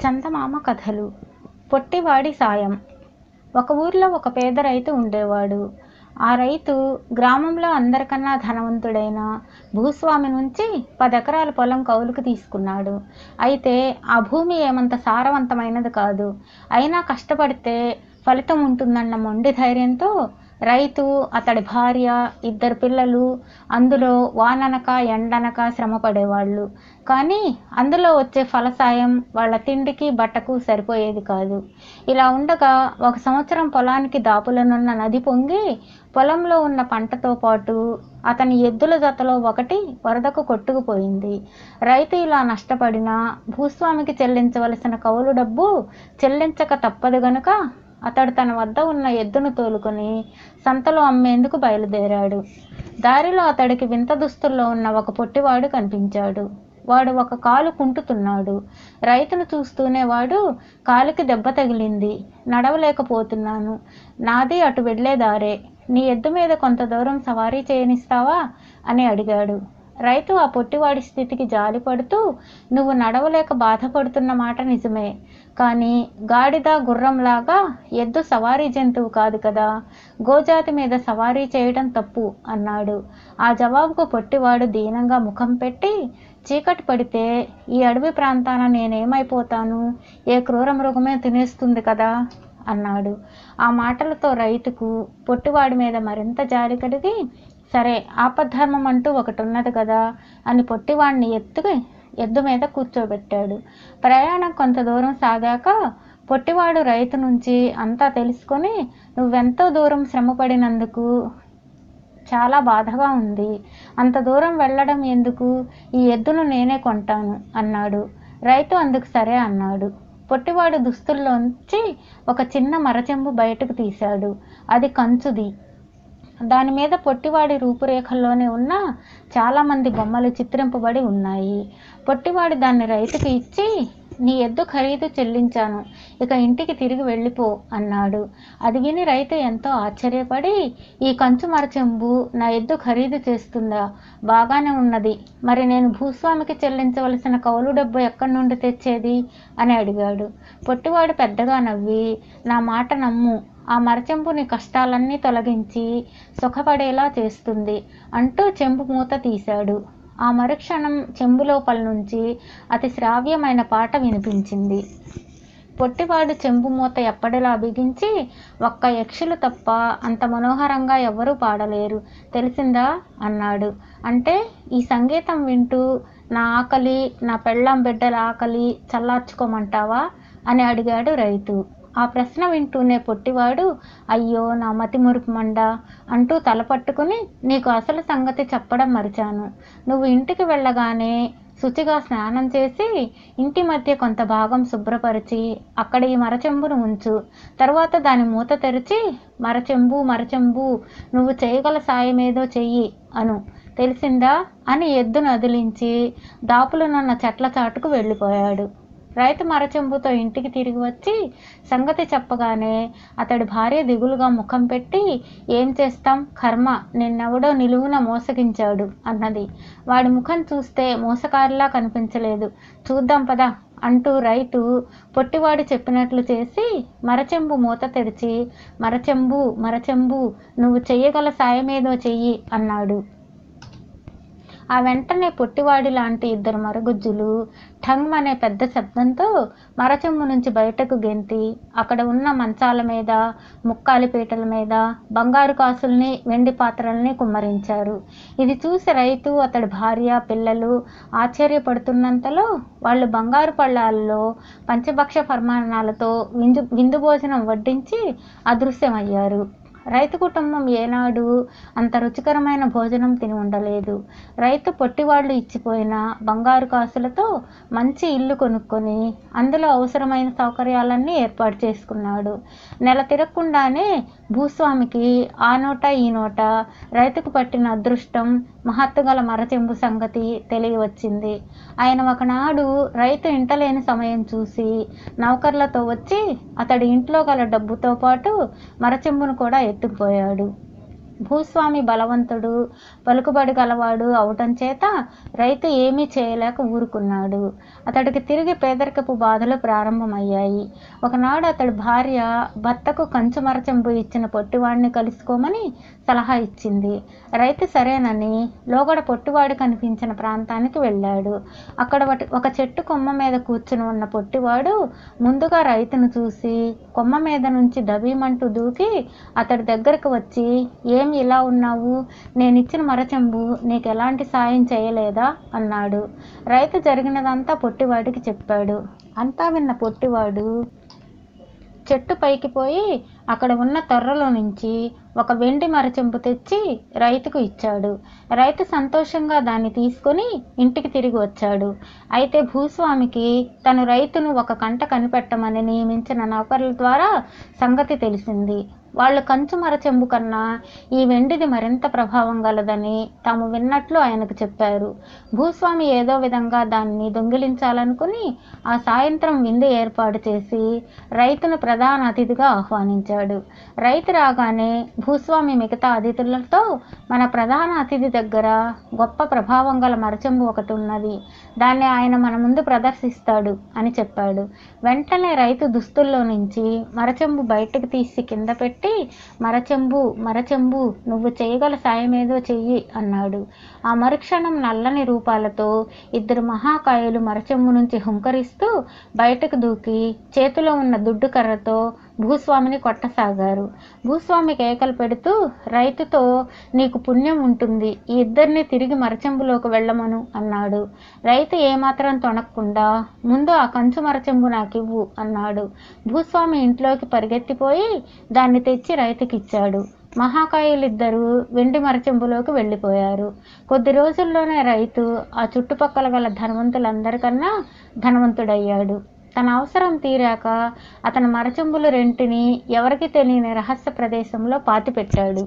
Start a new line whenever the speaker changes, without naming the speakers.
చందమామ కథలు. పొట్టివాడి సాయం. ఒక ఊర్లో ఒక పేద రైతు ఉండేవాడు. ఆ రైతు గ్రామంలో అందరికన్నా ధనవంతుడైన భూస్వామి నుంచి 10 ఎకరాల పొలం కౌలుకు తీసుకున్నాడు. అయితే ఆ భూమి ఏమంత సారవంతమైనది కాదు. అయినా కష్టపడితే ఫలితం ఉంటుందన్న మొండి ధైర్యంతో రైతు, అతడి భార్య, 2 పిల్లలు అందులో వాననక ఎండనక శ్రమ పడేవాళ్ళు. కానీ అందులో వచ్చే ఫలసాయం వాళ్ళ తిండికి బట్టకు సరిపోయేది కాదు. ఇలా ఉండగా ఒక సంవత్సరం పొలానికి దాపులనున్న నది పొంగి పొలంలో ఉన్న పంటతో పాటు అతని ఎద్దుల జతలో ఒకటి వరదకు కొట్టుకుపోయింది. రైతు ఇలా నష్టపడినా భూస్వామికి చెల్లించవలసిన కౌలు డబ్బు చెల్లించక తప్పదు గనుక అతడు తన వద్ద ఉన్న ఎద్దును తోలుకొని సంతలో అమ్మేందుకు బయలుదేరాడు. దారిలో అతడికి వింత దుస్తుల్లో ఉన్న ఒక పొట్టివాడు కనిపించాడు. వాడు ఒక కాలు కుంటుతున్నాడు. రైతును చూస్తూనే వాడు, కాలుకి దెబ్బ తగిలింది, నడవలేకపోతున్నాను, నాది అటు వెళ్లే దారే, నీ ఎద్దు మీద కొంత దూరం సవారీ చేయనిస్తావా అని అడిగాడు. రైతు ఆ పొట్టివాడి స్థితికి జాలిపడుతూ, నువ్వు నడవలేక బాధపడుతున్న మాట నిజమే, కానీ గాడిద గుర్రంలాగా ఎద్దు సవారీ జంతువు కాదు కదా, గోజాతి మీద సవారీ చేయడం తప్పు అన్నాడు. ఆ జవాబుకు పొట్టివాడు దీనంగా ముఖం పెట్టి, చీకటి పడితే ఈ అడవి ప్రాంతాన నేనేమైపోతాను, ఏ క్రూర మృగమే తినేస్తుంది కదా అన్నాడు. ఆ మాటలతో రైతుకు పొట్టివాడి మీద మరింత జాలి కలిగి, సరే ఆపద్ధర్మం అంటూ ఒకటి ఉన్నది కదా అని పొట్టివాడిని ఎద్దు మీద కూర్చోబెట్టాడు. ప్రయాణం కొంత దూరం సాగాక పొట్టివాడు రైతు నుంచి అంతా తెలుసుకొని, నువ్వెంతో దూరం శ్రమపడినందుకు చాలా బాధగా ఉంది, అంత దూరం వెళ్ళడం ఎందుకు, ఈ ఎద్దును నేనే కొంటాను అన్నాడు. రైతు అందుకు సరే అన్నాడు. పొట్టివాడు దుస్తుల్లోంచి ఒక చిన్న మరచెంబు బయటకు తీశాడు. అది కంచుది. దాని మీద పొట్టివాడి రూపురేఖల్లోనే ఉన్న చాలామంది బొమ్మలు చిత్రింపబడి ఉన్నాయి. పొట్టివాడు దాన్ని రైతుకి ఇచ్చి, నీ ఎద్దు ఖరీదు చెల్లించాను, ఇక ఇంటికి తిరిగి వెళ్ళిపో అన్నాడు. అది విని రైతు ఎంతో ఆశ్చర్యపడి, ఈ కంచు మరచెంబు నా ఎద్దు ఖరీదు చేస్తుందా, బాగానే ఉన్నది, మరి నేను భూస్వామికి చెల్లించవలసిన కౌలు డబ్బు ఎక్కడి నుండి తెచ్చేది అని అడిగాడు. పొట్టివాడు పెద్దగా నవ్వి, నా మాట నమ్ము, ఆ మరచెంబు నీ కష్టాలన్నీ తొలగించి సుఖపడేలా చేస్తుంది అంటూ చెంబు మూత తీశాడు. ఆ మరుక్షణం చెంబు లోపల నుంచి అతి శ్రావ్యమైన పాట వినిపించింది. పొట్టివాడు చెంబు మూత ఎప్పటిలా బిగించి, ఒక్క యక్షులు తప్ప అంత మనోహరంగా ఎవ్వరూ పాడలేరు, తెలిసిందా అన్నాడు. అంటే ఈ సంగీతం వింటూ నా ఆకలి, నా పెళ్ళాం బిడ్డల ఆకలి చల్లార్చుకోమంటావా అని అడిగాడు రైతు. ఆ ప్రశ్న వింటూనే పొట్టివాడు, అయ్యో నా మతి మురుపు మండ అంటూ తల పట్టుకుని, నీకు అసలు సంగతి చెప్పడం మరిచాను, నువ్వు ఇంటికి వెళ్ళగానే శుచిగా స్నానం చేసి ఇంటి మధ్య కొంత భాగం శుభ్రపరిచి అక్కడ ఈ మరచెంబును ఉంచు, తర్వాత దాని మూత తెరిచి మరచెంబు నువ్వు చేయగల సాయమేదో చెయ్యి అను, తెలిసిందా అని ఎద్దును అదిలించి దాపులనున్న చెట్ల చాటుకు వెళ్ళిపోయాడు. రైతు మరచెంబుతో ఇంటికి తిరిగి వచ్చి సంగతి చెప్పగానే అతడి భార్య దిగులుగా ముఖం పెట్టి, ఏం చేస్తాం, కర్మ, నిన్నెవడో నిలువున మోసగించాడు అన్నది. వాడి ముఖం చూస్తే మోసకారిలా కనిపించలేదు, చూద్దాం పద అంటూ రైతు పొట్టివాడు చెప్పినట్లు చేసి మరచెంబు మూత తెరిచి, మరచెంబు నువ్వు చెయ్యగల సాయమేదో చెయ్యి అన్నాడు. ఆ వెంటనే పొట్టివాడి లాంటి 2 మరుగుజ్జులు ఠంగ్ అనే పెద్ద శబ్దంతో మరచెంబు నుంచి బయటకు గెంతి అక్కడ ఉన్న మంచాల మీద, ముక్కాలి పీటల మీద బంగారు కాసుల్ని, వెండి పాత్రల్ని కుమ్మరించారు. ఇది చూసి రైతు, అతడి భార్య, పిల్లలు ఆశ్చర్యపడుతున్నంతలో వాళ్ళు బంగారు పళ్ళాల్లో పంచభక్ష పరమాన్నాలతో విందు భోజనం వడ్డించి అదృశ్యమయ్యారు. రైతు కుటుంబం ఏనాడు అంత రుచికరమైన భోజనం తిని ఉండలేదు. రైతు పొట్టివాళ్లు ఇచ్చిపోయిన బంగారు కాసులతో మంచి ఇల్లు కొనుక్కొని అందులో అవసరమైన సౌకర్యాలన్నీ ఏర్పాటు చేసుకున్నాడు. నెల తిరగకుండానే భూస్వామికి ఆ నోట ఈ నోట రైతుకు పట్టిన అదృష్టం, మహత్తుగల మరచెంబు సంగతి తెలియవచ్చింది. ఆయన ఒకనాడు రైతు ఇంటలేని సమయం చూసి నౌకర్లతో వచ్చి అతడి ఇంట్లో గల డబ్బుతో పాటు మరచెంబును కూడా ఎత్తుకుపోయాడు. భూస్వామి బలవంతుడు, పలుకుబడి గలవాడు అవటం చేత రైతు ఏమీ చేయలేక ఊరుకున్నాడు. అతడికి తిరిగి పేదరికపు బాధలు ప్రారంభమయ్యాయి. ఒకనాడు అతడి భార్య భర్తకు కంచు మరచెంబు ఇచ్చిన పొట్టివాడిని కలుసుకోమని సలహా ఇచ్చింది. రైతు సరేనని లోగడ పొట్టివాడు కనిపించిన ప్రాంతానికి వెళ్ళాడు. అక్కడ ఒక చెట్టు కొమ్మ మీద కూర్చుని ఉన్న పొట్టివాడు ముందుగా రైతును చూసి కొమ్మ మీద నుంచి దబీమంటూ దూకి అతడి దగ్గరకు వచ్చి, ఏమి ఇలా ఉన్నావు? నేనిచ్చిన మరచెంబు నీకు ఎలాంటి సాయం చేయలేదా అన్నాడు. రైతు జరిగినదంతా పొట్టివాడికి చెప్పాడు. అంతా విన్న పొట్టివాడు చెట్టు పైకి పోయి అక్కడ ఉన్న తొర్రలో నుంచి ఒక వెండి మరచెంపు తెచ్చి రైతుకు ఇచ్చాడు. రైతు సంతోషంగా దాన్ని తీసుకొని ఇంటికి తిరిగి వచ్చాడు. అయితే భూస్వామికి తను రైతును ఒక కంట కనిపెట్టమని నియమించిన నౌకర్ల ద్వారా సంగతి తెలిసింది. వాళ్ళు కంచు మరచెంబు కన్నా ఈ వెండిది మరింత ప్రభావం గలదని తాము విన్నట్లు ఆయనకు చెప్పారు. భూస్వామి ఏదో విధంగా దాన్ని దొంగిలించాలనుకుని ఆ సాయంత్రం విందు ఏర్పాటు చేసి రైతును ప్రధాన అతిథిగా ఆహ్వానించాడు. రైతు రాగానే భూస్వామి మిగతా అతిథులతో, మన ప్రధాన అతిథి దగ్గర గొప్ప ప్రభావం గల మరచెంబు ఒకటి ఉన్నది, దాన్ని ఆయన మన ముందు ప్రదర్శిస్తాడు అని చెప్పాడు. వెంటనే రైతు దుస్తుల్లో నుంచి మరచెంబు బయటకు తీసి కింద పెట్టి, మరచెంబు మరచెంబు నువ్వు చేయగల సాయమేదో చెయ్యి అన్నాడు. ఆ మరుక్షణం నల్లని రూపాలతో ఇద్దరు మహాకాయులు మరచెంబు నుంచి హుంకరిస్తూ బయటకు దూకి చేతిలో ఉన్న దుడ్డు కర్రతో భూస్వామిని కొట్టసాగారు. భూస్వామి కేకలు పెడుతూ రైతుతో, నీకు పుణ్యం ఉంటుంది, ఈ ఇద్దరిని తిరిగి మరచెంబులోకి వెళ్ళమను అన్నాడు. రైతు ఏమాత్రం తొణక్కుండా, ముందు ఆ కంచు మరచెంబు నాకివ్వు అన్నాడు. భూస్వామి ఇంట్లోకి పరిగెత్తిపోయి దాన్ని తెచ్చి రైతుకిచ్చాడు. మహాకాయులిద్దరూ వెండి మరచెంబులోకి వెళ్ళిపోయారు. కొద్ది రోజుల్లోనే రైతు ఆ చుట్టుపక్కల గల ధనవంతులందరికన్నా ధనవంతుడయ్యాడు. తన అవసరం తీరాక అతని మరచెంబులు రెంటిని ఎవరికి తెలియని రహస్య ప్రదేశంలో పాతిపెట్టాడు.